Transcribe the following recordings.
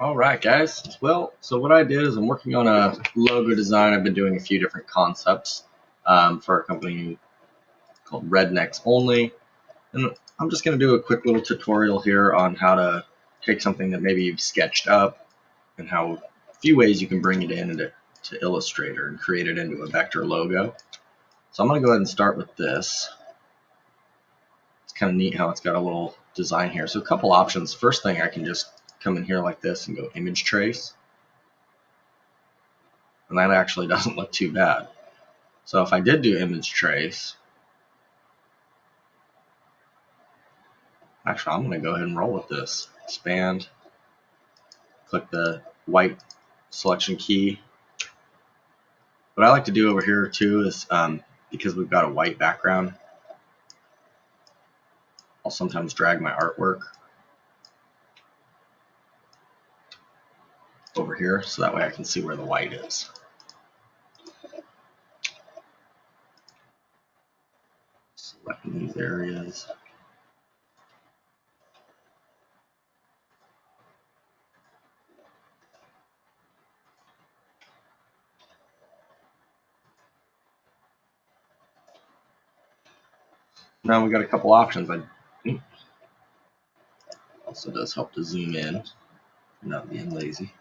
All right, guys. Well, so what I did is I'm working on a logo design. I've been doing a few different concepts for a company called Rednecks Only. And I'm just going to do a quick little tutorial here on how to take something that maybe you've sketched up and how a few ways you can bring it into Illustrator and create it into a vector logo. So I'm going to go ahead and start with this. It's kind of neat how it's got a little design here. So a couple options. First thing, I can just come in here like this and go image trace. And that actually doesn't look too bad. So if I did do image trace, actually I'm going to go ahead and roll with this. Expand, click the white selection key. What I like to do over here too is because we've got a white background, I'll sometimes drag my artwork over here so that way I can see where the white is. Selecting these areas. Now we've got a couple options. Also does help to zoom in, not being lazy.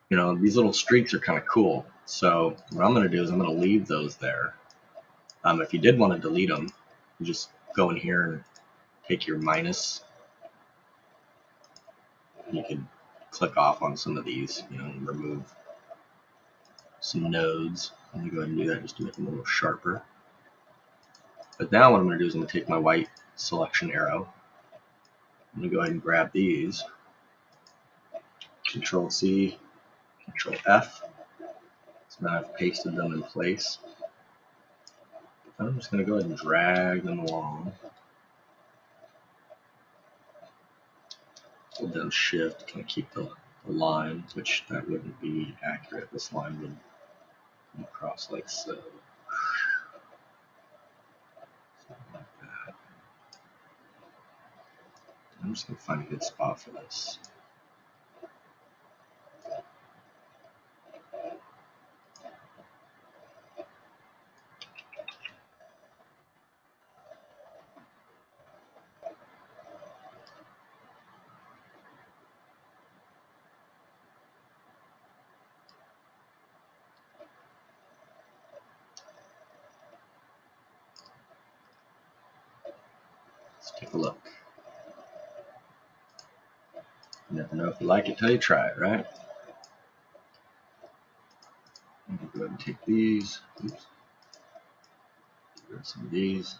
You know, these little streaks are kind of cool. So what I'm going to do is I'm going to leave those there. If you did want to delete them, you just go in here and take your minus. You can click off on some of these, and remove some nodes. I'm going to go ahead and do that just to make them a little sharper. But now what I'm going to do is I'm going to take my white selection arrow. I'm going to go ahead and grab these. Control C, Control F. So now I've pasted them in place. I'm just going to go ahead and drag them along. Hold down Shift, kind of keep the line, which that wouldn't be accurate. This line would come across like so. Something like that. I'm just going to find a good spot for this. Let's take a look. You never know if you like it till you try it, right? I'm going to go ahead and take these. Oops. Get rid of some of these.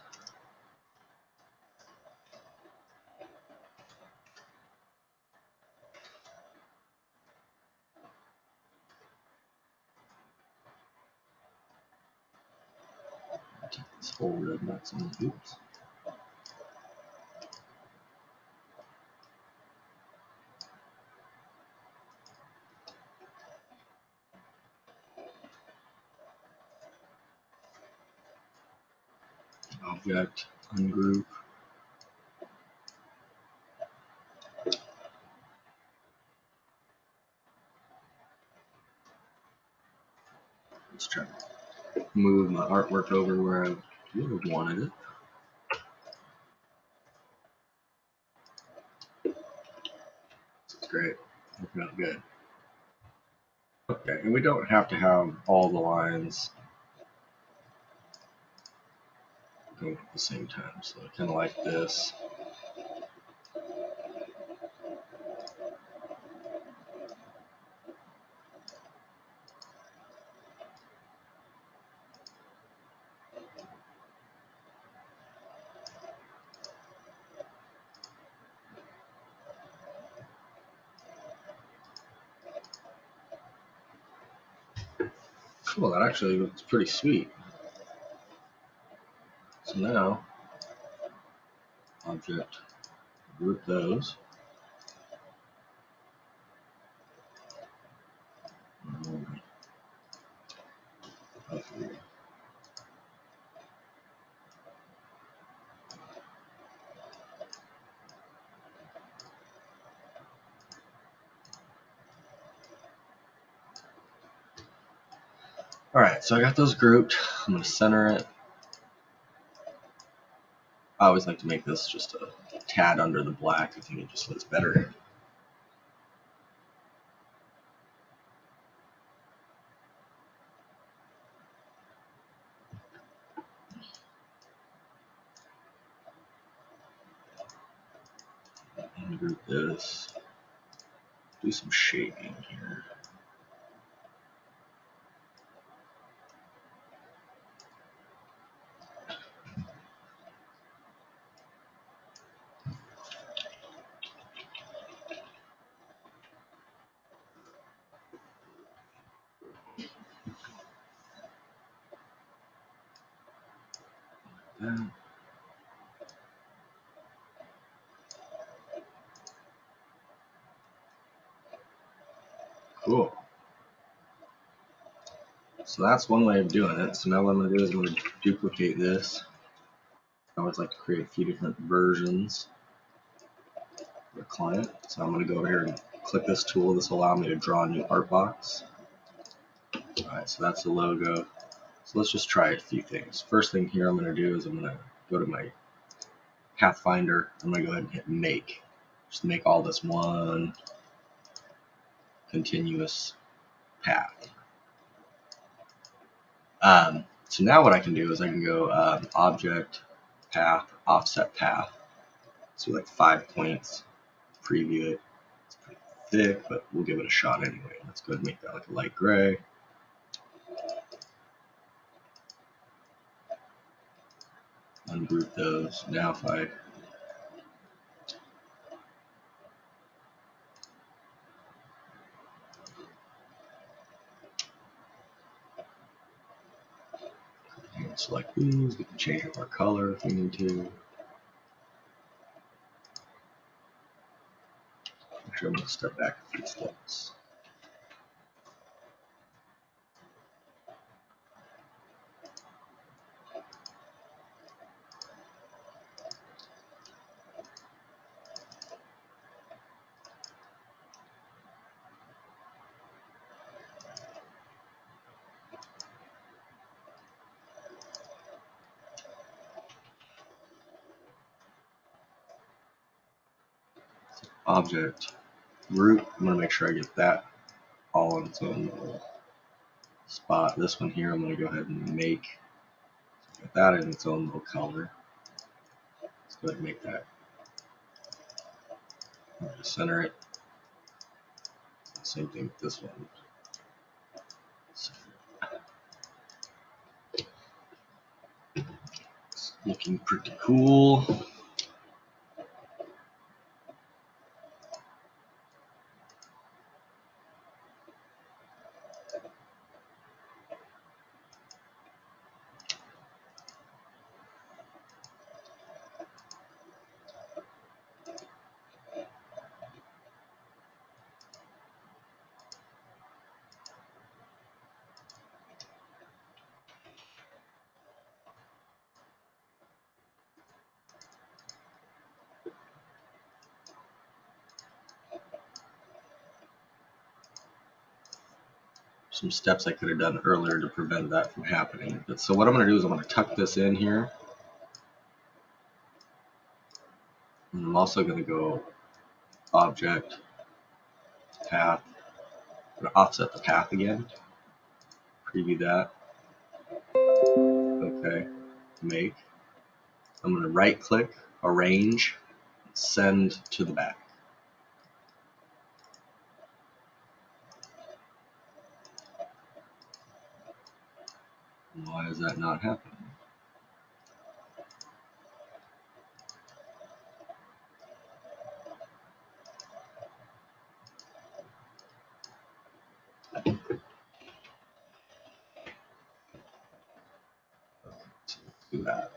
Take this whole red nuts and oops. Object, ungroup. Let's try to move my artwork over where I would have wanted it. This is great. Looking out good. Okay, and we don't have to have all the lines going at the same time. So I kind of like this. Cool, that actually looks pretty sweet. So now, object, group those. Alright, so I got those grouped. I'm going to center it. I always like to make this just a tad under the black. I think it just looks better. Ungroup this. Do some shading here. Cool. So that's one way of doing it. So now what I'm going to do is I'm going to duplicate this. I always like to create a few different versions for the client. So I'm going to go over here and click this tool. This will allow me to draw a new art box. Alright, so that's the logo. So let's just try a few things. First thing here I'm going to do is I'm going to go to my Pathfinder. I'm going to go ahead and hit make. Just make all this one continuous path. So now what I can do is I can go object, path, offset path. So like 5 points, preview it. It's pretty thick, but we'll give it a shot anyway. Let's go ahead and make that like a light gray. Ungroup those. Now if I select these, we can change up our color if we need to. Actually, I'm going to step back a few steps. Object, group, I'm going to make sure I get that all on its own little spot. This one here, I'm going to go ahead and make get that in its own little color. Let's go ahead and make that. I'm going to center it. Same thing with this one. It's looking pretty cool. Some steps I could have done earlier to prevent that from happening. But so what I'm going to do is I'm going to tuck this in here. And I'm also going to go object, path. I'm going to offset the path again. Preview that. Okay. Make. I'm going to right click, arrange, send to the back. Why is that not happening? So let's do that.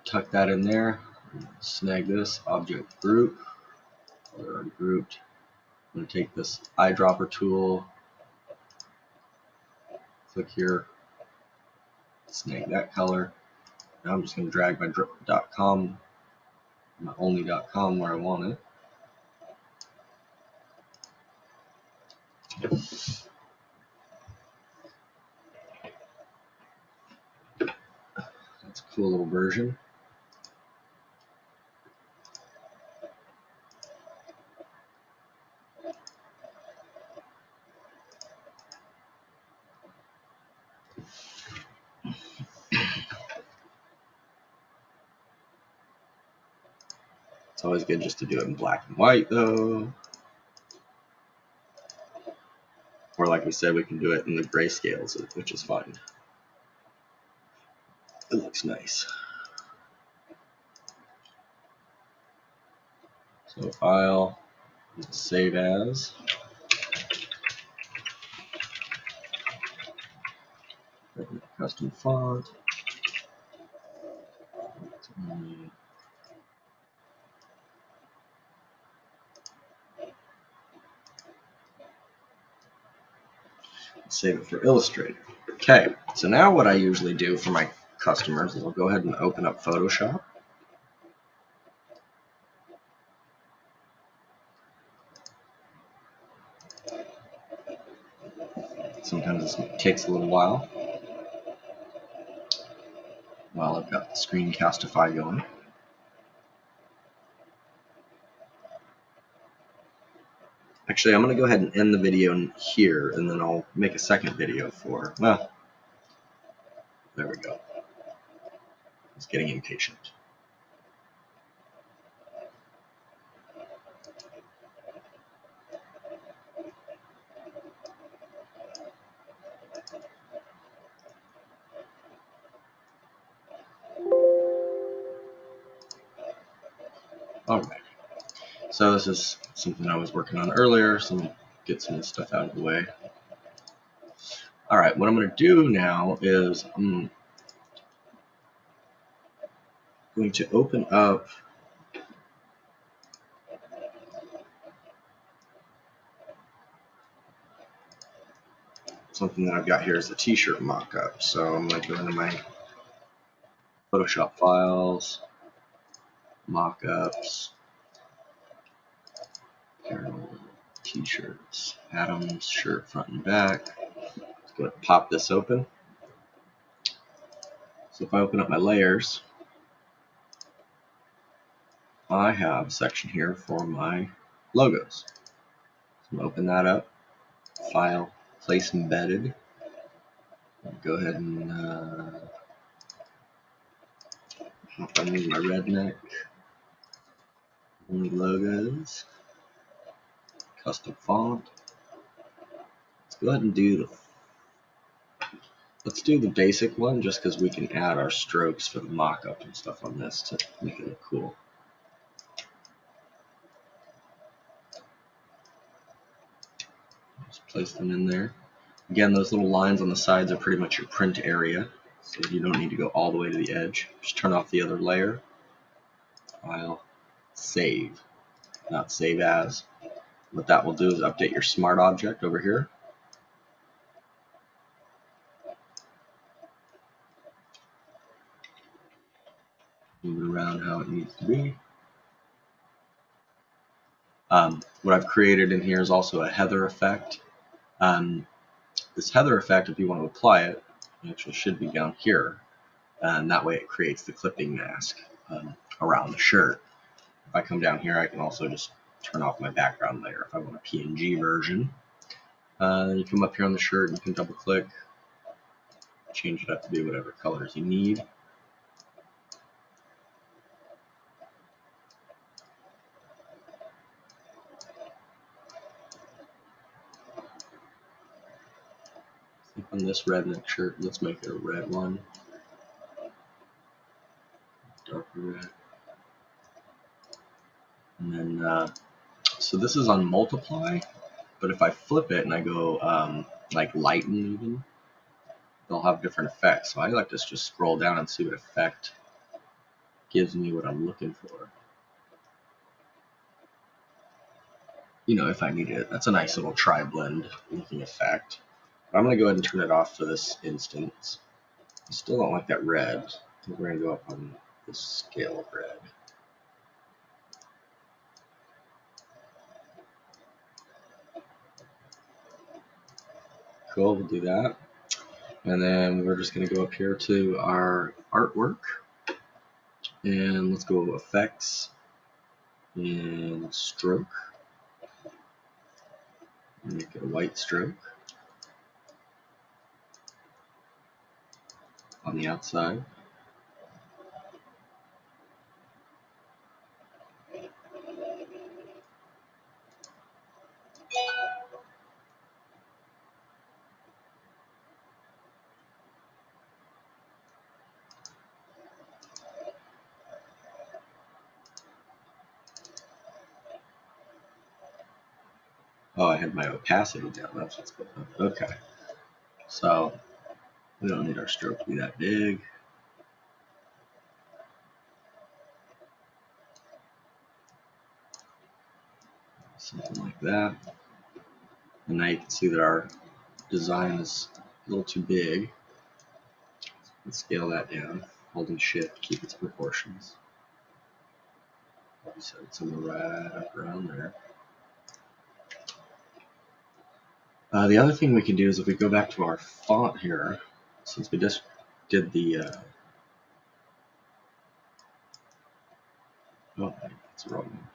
Tuck that in there. Snag this object group. They're already grouped. I'm going to take this eyedropper tool. Click here. Snag that color. Now I'm just going to drag my .com my only.com where I want it. That's a cool little version. It's always good just to do it in black and white though. Or like we said, we can do it in the grayscales, which is fine. It looks nice. So file, save as. Custom font. Save it for Illustrator. Okay, so now what I usually do for my customers is I'll go ahead and open up Photoshop. Sometimes this takes a little while I've got the Screencastify going. Actually, I'm going to go ahead and end the video here, and then I'll make a second video for, well, there we go. It's getting impatient. Alright, so this is something I was working on earlier, so let me get some of this stuff out of the way. Alright, what I'm going to do now is I'm going to open up something that I've got here is a t-shirt mock-up. So I'm going to go into my Photoshop files, mock-ups, t-shirts, Adams shirt front and back. Let's go ahead and pop this open. So if I open up my layers, I have a section here for my logos. So I'm going to open that up, file, place embedded. Go ahead and hop on my redneck, only logos, custom font. Let's go ahead and do let's do the basic one just because we can add our strokes for the mock-up and stuff on this to make it look cool. Just place them in there. Again, those little lines on the sides are pretty much your print area, so you don't need to go all the way to the edge. Just turn off the other layer. File, save, not save as. What that will do is update your smart object over here. Move it around how it needs to be. What I've created in here is also a heather effect. This heather effect, if you want to apply it, actually should be down here. And that way it creates the clipping mask around the shirt. If I come down here, I can also just turn off my background layer if I want a PNG version. Then you come up here on the shirt and you can double click, change it up to be whatever colors you need. On this redneck shirt, let's make it a red one. Darker red. And then, so this is on multiply, but if I flip it and I go like lighten even, they'll have different effects. So I like to just scroll down and see what effect gives me what I'm looking for. You know, if I need it. That's a nice little tri-blend looking effect. But I'm going to go ahead and turn it off for this instance. I still don't like that red. I think we're going to go up on the scale of red. Cool, we'll do that. And then we're just going to go up here to our artwork. And let's go effects and stroke. Make it a white stroke on the outside. Oh, I had my opacity down. That's what's going on. Okay. So we don't need our stroke to be that big. Something like that. And now you can see that our design is a little too big. Let's scale that down, holding shift to keep its proportions. Set it somewhere right up around there. The other thing we can do is if we go back to our font here, since we just did the oh, that's the wrong one.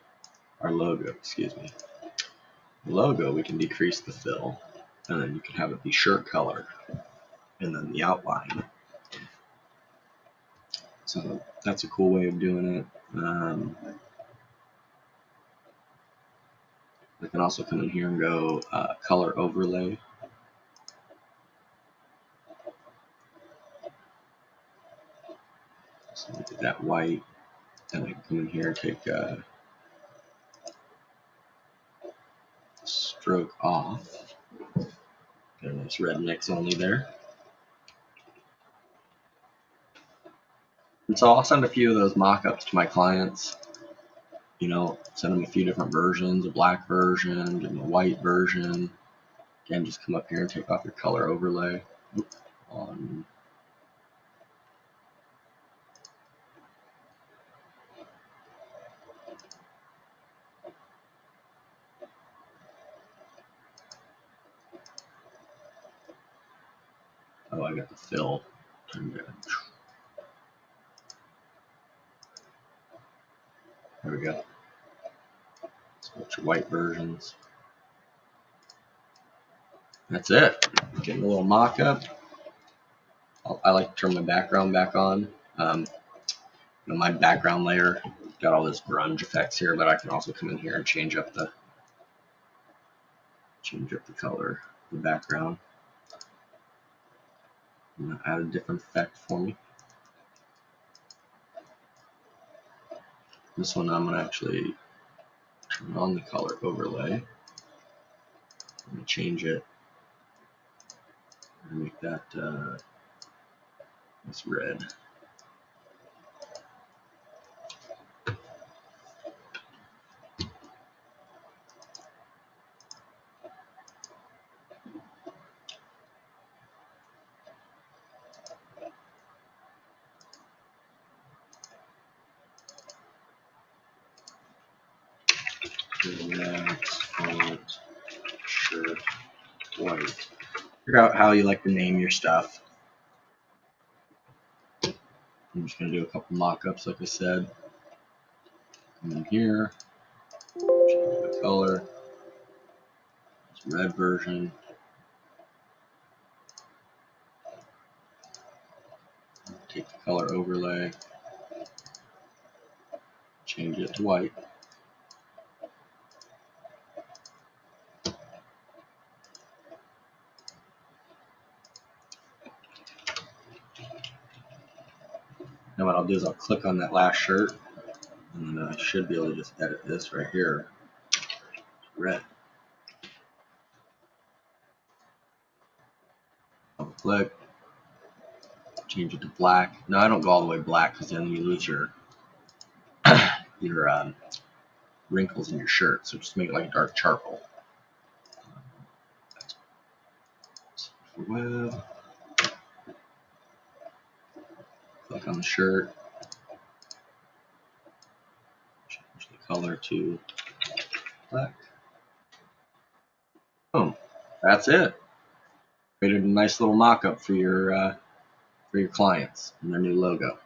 Our logo, excuse me. The logo, we can decrease the fill, and then you can have it be shirt color, and then the outline. So that's a cool way of doing it. We can also come in here and go color overlay. So look at that white, and I can come in here and take stroke off. Get a nice rednecks only there. And so I'll send a few of those mock-ups to my clients. You know, send them a few different versions, a black version, and a white version. Again, just come up here and take off your color overlay. On oh, I got the fill turned down. There we go. Switch your white versions. That's it. Getting a little mock-up. I like to turn my background back on. You know, my background layer got all this grunge effects here, but I can also come in here and change up the color of the background. I'm gonna add a different effect for me. This one I'm gonna actually turn on the color overlay. I'm gonna change it and make that this red. Next, font, shirt, white. Figure out how you like to name your stuff. I'm just going to do a couple mock-ups, like I said. Come in here, change the color, this red version. Take the color overlay, change it to white. Now what I'll do is I'll click on that last shirt, and then I should be able to just edit this right here. Red. Double click, change it to black. Now I don't go all the way black because then you lose your wrinkles in your shirt. So just make it like a dark charcoal. Web. Click on the shirt. Change the color to black. Boom. That's it. created a nice little mock-up for your clients and their new logo.